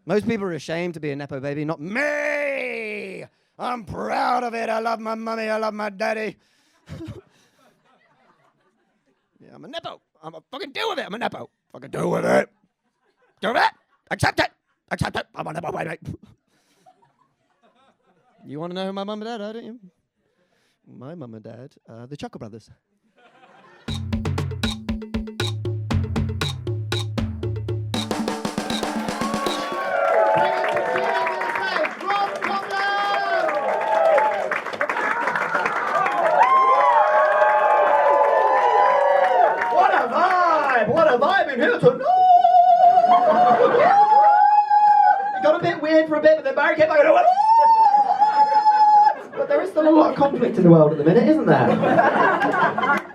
Most people are ashamed to be a Nepo baby, not me. I'm proud of it. I love my mummy. I love my daddy. Yeah, I'm a Nepo. I'm a fucking deal with it. I'm a Nepo. Fucking deal with it. Deal with it. Accept it. Accept it. I'm a Nepo baby. You want to know who my mum and dad are, don't you? My mum and dad are the Chuckle Brothers. What a vibe in here tonight! It got a bit weird for a bit, but then Barry came back and went, but there is still a lot of conflict in the world at the minute, isn't there?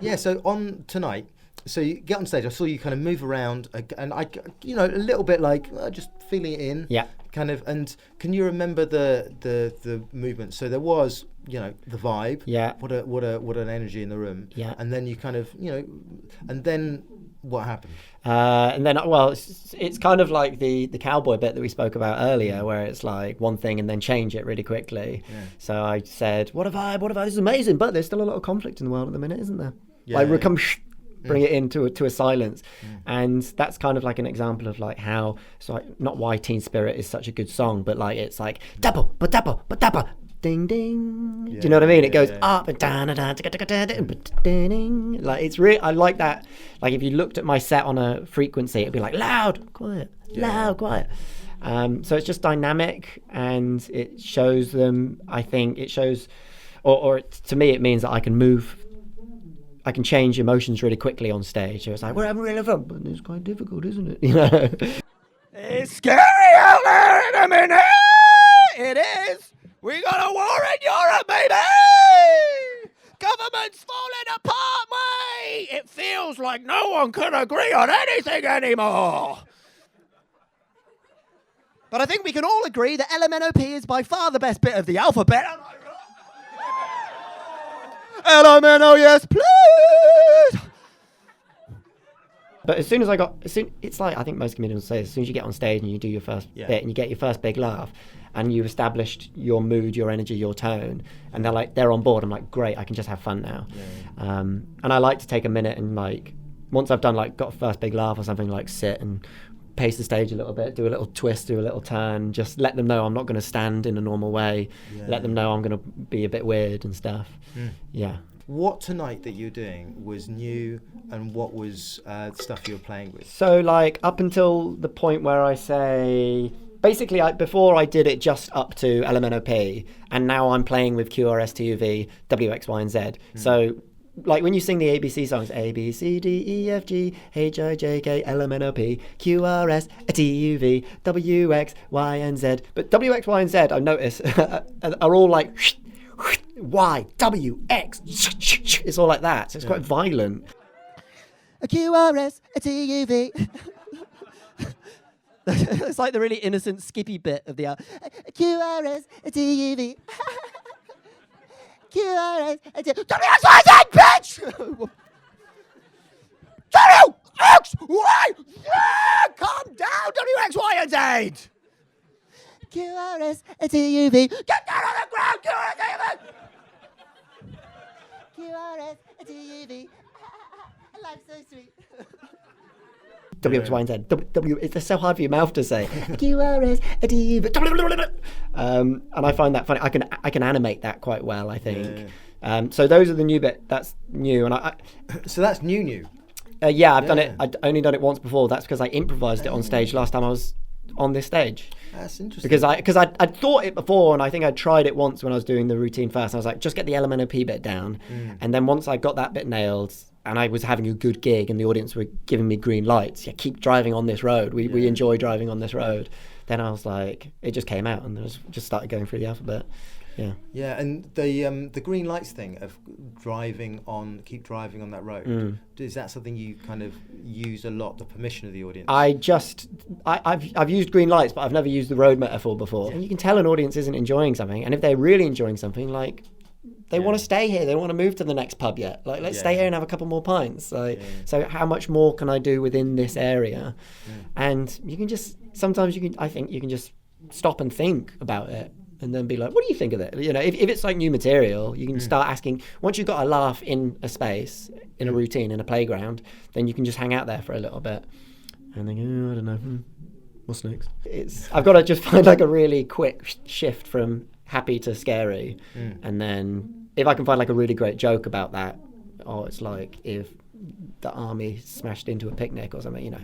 Yeah, so on tonight, so you get on stage, I saw you kind of move around, and I, you know, a little bit like, just feeling it in. Yeah. Kind of, and can you remember the movement? So there was, you know, the vibe. Yeah. What an energy in the room. Yeah. And then you kind of, you know, and then what happened? And then, well, it's kind of like the cowboy bit that we spoke about earlier, where it's like one thing and then change it really quickly. Yeah. So I said, what a vibe, this is amazing, but there's still a lot of conflict in the world at the minute, isn't there? Yeah, like, yeah. Bring it into a silence. And that's kind of like an example of like how, so like, not why Teen Spirit is such a good song, but like it's like double, ding ding. Do you know what I mean? It goes up and down and ding. Like it's really, I like that. Like if you looked at my set on a frequency, it'd be like loud, quiet, loud, quiet. So it's just dynamic, and it shows them. I think it shows, or to me, it means that I can move. I can change emotions really quickly on stage. So it's like, we're having really fun, but it's quite difficult, isn't it? You know? It's scary out there in a minute. It is. We got a war in Europe, baby. Government's falling apart, mate. It feels like no one can agree on anything anymore. But I think we can all agree that LMNOP is by far the best bit of the alphabet. LMNO, yes, please. But it's like, I think most comedians say, as soon as you get on stage and you do your first bit and you get your first big laugh and you've established your mood, your energy, your tone, and they're on board, I'm like, great, I can just have fun now. And I like to take a minute and like, once I've done like, got a first big laugh or something, like sit and pace the stage a little bit, do a little twist, do a little turn, just let them know I'm not going to stand in a normal way, let them know I'm going to be a bit weird and stuff. Yeah. What tonight that you're doing was new, and what was stuff you were playing with? So like up until the point where I say, basically before I did it just up to LMNOP, and now I'm playing with QRS, TUV, W, X, Y, and Z. So like when you sing the ABC songs, A, B, C, D, E, F, G, H, I, J, K, L, M, N, O, P, Q, R, S, T, U, V, W, X, Y, and Z. But W, X, Y, and Z, I notice, are all like Y, W, X. It's all like that. So it's quite violent. A QRS, a TUV. It's like the really innocent Skippy bit of the a QRS, a TUV. QRS, a TUV. WXYZ, bitch! WXY! Yeah! Calm down, WXY and Z! QRS, a TUV. Get down on the ground, QRS, QRS, a TUV. Life's so sweet. W, X, Y, and Z. W, it's so hard for your mouth to say. QRS, a TUV. And I find that funny. I can animate that quite well, I think. So those are the new bit. That's new. And So that's new. I've done it. I'd only done it once before. That's because I improvised it on stage last time I was on this stage. That's interesting. Because I'd thought it before, and I think I'd tried it once when I was doing the routine first. And I was like, just get the LMNOP bit down. And then once I got that bit nailed, and I was having a good gig, and the audience were giving me green lights, keep driving on this road. We enjoy driving on this road. Then I was like, it just came out, and it just started going through the alphabet. Yeah, and the green lights thing of keep driving on that road. Is that something you kind of use a lot? The permission of the audience. I've used green lights, but I've never used the road metaphor before. And you can tell an audience isn't enjoying something, and if they're really enjoying something, like they want to stay here. They don't want to move to the next pub yet. Like, let's stay here and have a couple more pints. Like, so how much more can I do within this area? And you can just, sometimes I think you can just stop and think about it and then be like, what do you think of it? You know, if it's like new material, you can start asking, once you've got a laugh in a space, in a routine, in a playground, then you can just hang out there for a little bit and think, I don't know, what's next? I've got to just find like a really quick shift from happy to scary, and then if I can find like a really great joke about that, it's like if the army smashed into a picnic or something, you know,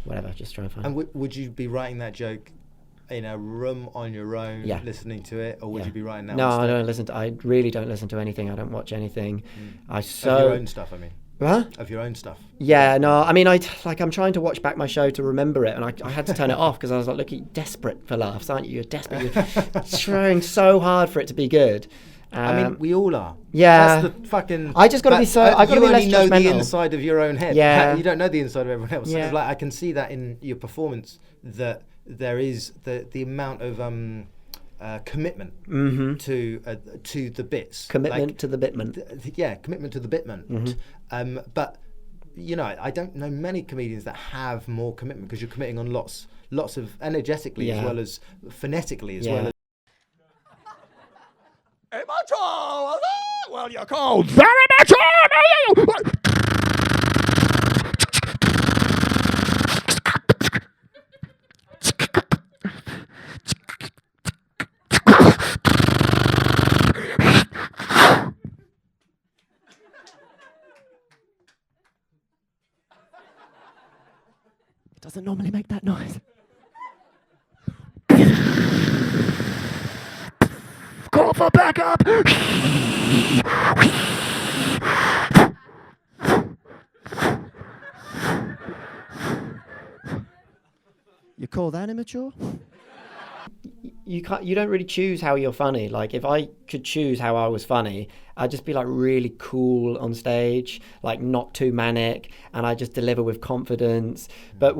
whatever, just try and find. And would you be writing that joke in a room on your own, listening to it, or would you be writing that? No, I really don't listen to anything. I don't watch anything. Of your own stuff, I mean. Huh? Of your own stuff. Yeah, no, I mean, I'm trying to watch back my show to remember it, and I had to turn it off because I was like, look, you're desperate for laughs, aren't you? You're desperate. You're trying so hard for it to be good. I mean, we all are. Yeah. That's the fucking. I just got to be so. I got to be less judgmental. You only know the inside of your own head. Yeah. You don't know the inside of everyone else. Yeah. So like, I can see that in your performance that there is the amount of commitment to the bits. Commitment to the bitment. Commitment to the bitment. But you know, I don't know many comedians that have more commitment because you're committing on lots of energetically as well as phonetically as well as. Hey, macho! Well, you're cold. Very macho! It doesn't normally make that noise. Call for backup! You call that immature? You don't really choose how you're funny. Like, if I could choose how I was funny, I'd just be like really cool on stage, like not too manic, and I just deliver with confidence. But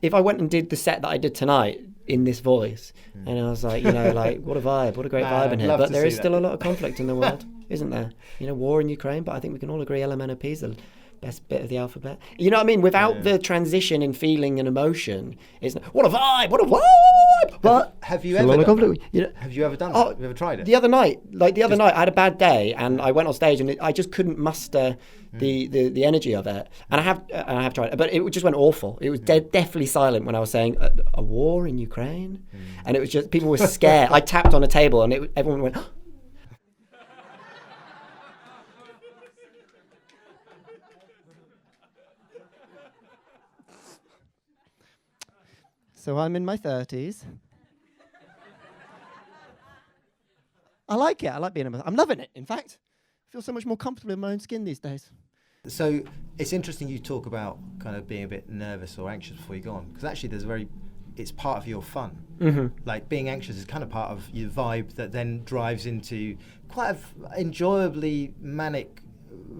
if I went and did the set that I did tonight in this voice, and I was like, you know, like, what a vibe, what a great vibe in here. But there is still a lot of conflict in the world, isn't there? You know, war in Ukraine, but I think we can all agree LMNOP is the best bit of the alphabet. You know what I mean? Without the transition in feeling and emotion, it's what a vibe, what a vibe. But have you ever done that? You know, have you ever done that? Have you ever tried it? The other night, I had a bad day, and I went on stage, and I just couldn't muster the energy of it. And I have tried it, but it just went awful. It was deathly silent when I was saying a war in Ukraine, and it was just people were scared. I tapped on a table, and everyone went. So I'm in my 30s. I like it. I like being I'm loving it, in fact. I feel so much more comfortable in my own skin these days. So it's interesting you talk about kind of being a bit nervous or anxious before you go on, because actually it's part of your fun. Like, being anxious is kind of part of your vibe that then drives into quite enjoyably manic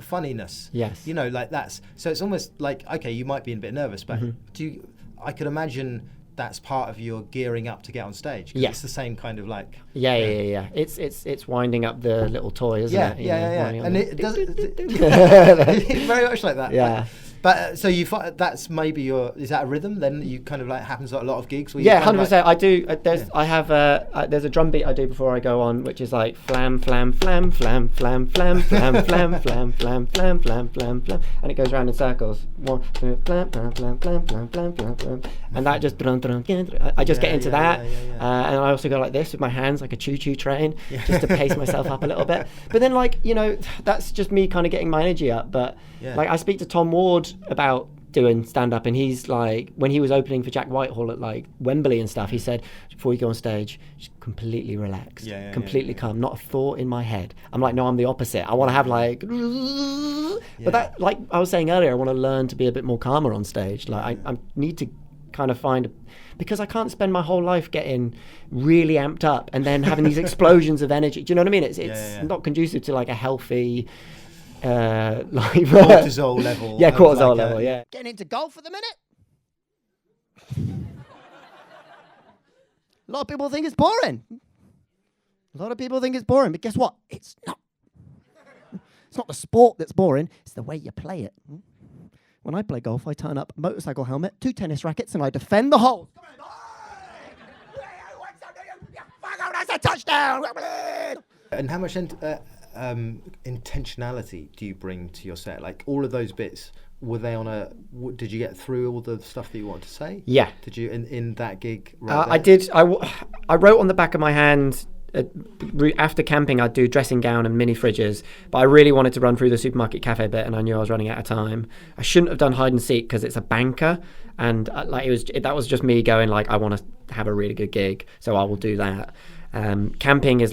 funniness. Yes. You know, like so it's almost like, okay, you might be a bit nervous, but I could imagine that's part of your gearing up to get on stage. Yeah. It's the same kind of like. Yeah. It's winding up the little toy, isn't it? Yeah. And it does very much like that. Yeah. But so you find that's maybe is that a rhythm then you kind of like happens at a lot of gigs? Where 100%. I do. I have there's a drum beat I do before I go on, which is like flam flam flam flam flam flam flam flam flam flam flam flam flam flam, and it goes around in circles. 1, 2, flam flam flam flam flam flam flam flam, and that just I just get into that, and I also go like this with my hands, like a choo-choo train, just to pace myself up a little bit. But then, like, you know, that's just me kind of getting my energy up. But like, I speak to Tom Ward about doing stand-up, and he's like, when he was opening for Jack Whitehall at like Wembley and stuff, he said, before you go on stage, just completely relaxed, completely calm, not a thought in my head. I'm like, no, I'm the opposite. I want to have like, but that, like I was saying earlier, I want to learn to be a bit more calmer on stage. Like I need to kind of because I can't spend my whole life getting really amped up and then having these explosions of energy. Do you know what I mean? It's not conducive to like a healthy cortisol level. Yeah, cortisol level. Yeah. Getting into golf at the minute. A lot of people think it's boring. But guess what? It's not not the sport that's boring, it's the way you play it. When I play golf, I turn up motorcycle helmet, 2 tennis rackets, and I defend the hole. That's a touchdown! And how much intentionality do you bring to your set? Like all of those bits, were they on did you get through all the stuff that you wanted to say? Yeah. Did you in that gig? I did. I wrote on the back of my hand, after camping I'd do dressing gown and mini fridges, but I really wanted to run through the supermarket cafe bit, and I knew I was running out of time. I shouldn't have done hide and seek because it's a banker, and that was just me going like, I want to have a really good gig, so I will do that. Camping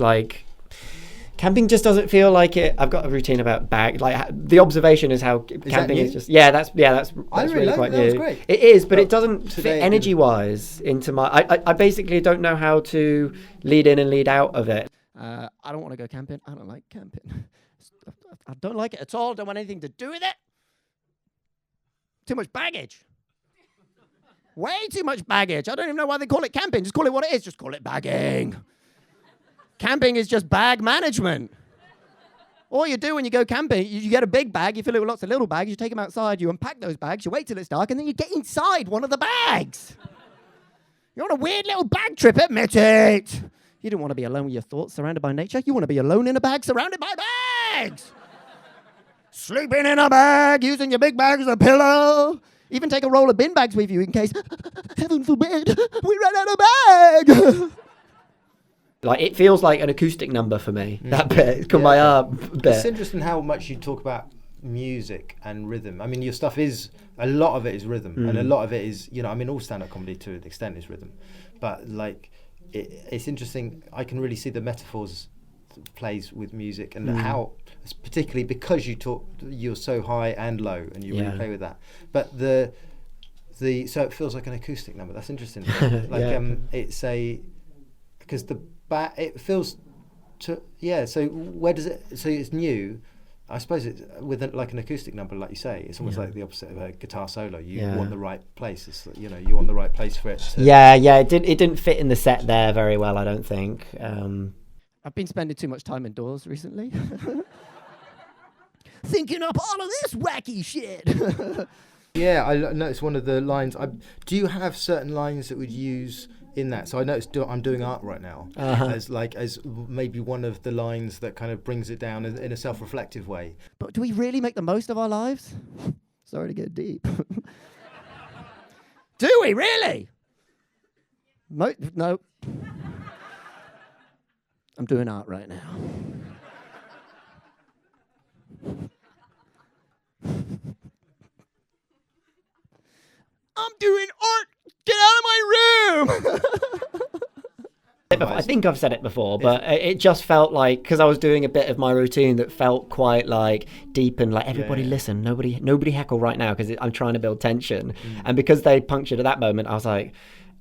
camping just doesn't feel like it. I've got a routine about the observation is how camping is just that's really quite new. That was great. It is, but it doesn't fit energy wise into my. I basically don't know how to lead in and lead out of it. I don't want to go camping. I don't like camping. I don't like it at all. Don't want anything to do with it. Too much baggage. Way too much baggage. I don't even know why they call it camping. Just call it what it is. Just call it bagging. Camping is just bag management. All you do when you go camping, you get a big bag, you fill it with lots of little bags, you take them outside, you unpack those bags, you wait till it's dark, and then you get inside one of the bags. You're on a weird little bag trip, admit it. You don't want to be alone with your thoughts, surrounded by nature. You want to be alone in a bag, surrounded by bags. Sleeping in a bag, using your big bag as a pillow. Even take a roll of bin bags with you in case, heaven forbid, we run out of bag. Like it feels like an acoustic number for me. That bit, my bit. It's interesting how much you talk about music and rhythm. I mean, your stuff is a lot of it is rhythm, and a lot of it is all stand-up comedy to an extent is rhythm, but like it's interesting. I can really see the metaphors plays with music and how, particularly because you're so high and low, and you really play with that. But so it feels like an acoustic number. That's interesting. It's because it feels so where does it, so it's new, I suppose. It's with like an acoustic number, like you say, it's almost like the opposite of a guitar solo. You want the right place. It's you want the right place for it. It didn't fit in the set there very well, I don't think. I've been spending too much time indoors recently. Thinking up all of this wacky shit. Yeah, I noticed one of the lines. Do you have certain lines that would use in that? So I noticed I'm doing art right now as maybe one of the lines that kind of brings it down in a self-reflective way. But do we really make the most of our lives? Sorry to get deep. Do we really? No. I'm doing art right now. I'm doing art. Get out of my room. I think I've said it before, but it just felt like, because I was doing a bit of my routine that felt quite like deep and like everybody listen, nobody heckle right now because I'm trying to build tension. And because they punctured at that moment, I was like,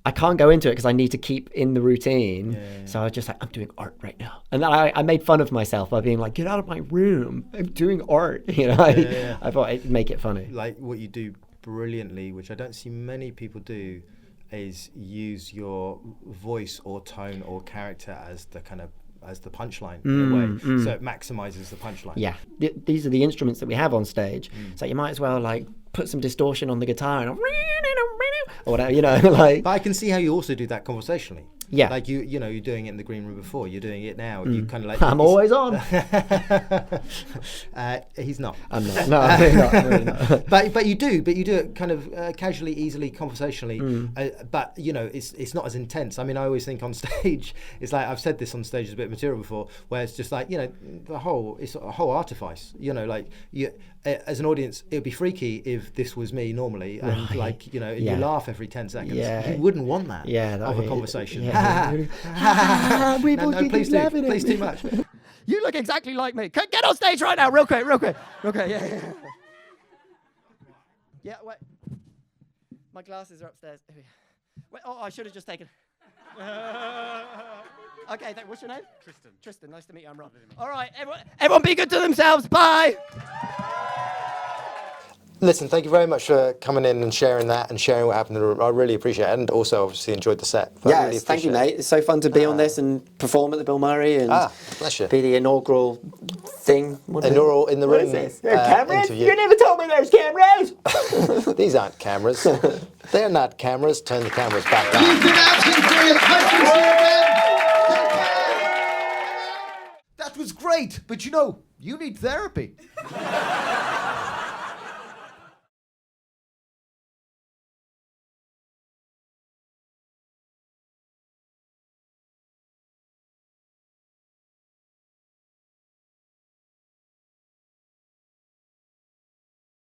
I can't go into it because I need to keep in the routine. So I was just like, I'm doing art right now. And then I made fun of myself by being like, get out of my room. I'm doing art. I thought I'd make it funny. Like what you do brilliantly, which I don't see many people do, is use your voice or tone or character as the punchline in a way. So it maximizes the punchline. Yeah. These are the instruments that we have on stage. So you might as well like put some distortion on the guitar and or whatever, like. But I can see how you also do that conversationally. Yeah. Like you're doing it in the green room before. You're doing it now. You kind of like. I'm always on. He's not. I'm not. No, I'm really not. But you do it kind of casually, easily, conversationally. But it's not as intense. I mean, I always think on stage, it's like I've said this on stage as a bit of material before, where it's just like it's a whole artifice. Like you, as an audience, it would be freaky if this was me normally, and you laugh every 10 seconds. You wouldn't want that. Of a conversation. Please too much. You look exactly like me. Get on stage right now, real quick. Yeah. Yeah, wait. My glasses are upstairs. Wait, I should have just taken. Okay, what's your name? Tristan, nice to meet you. I'm Rob. All right, everyone be good to themselves. Bye. Listen, thank you very much for coming in and sharing that and sharing what happened in the room. I really appreciate it, and also obviously enjoyed the set. But I really Thank you, appreciate mate. It's so fun to be on this and perform at the Bill Murray and bless you. be the inaugural thing. Inaugural in the What room. is this? Cameras? Interview. You never told me there's cameras. These aren't cameras. They're not cameras. Turn the cameras back You've on. been asking for your questions here, Ben. That was great, but you know, you need therapy.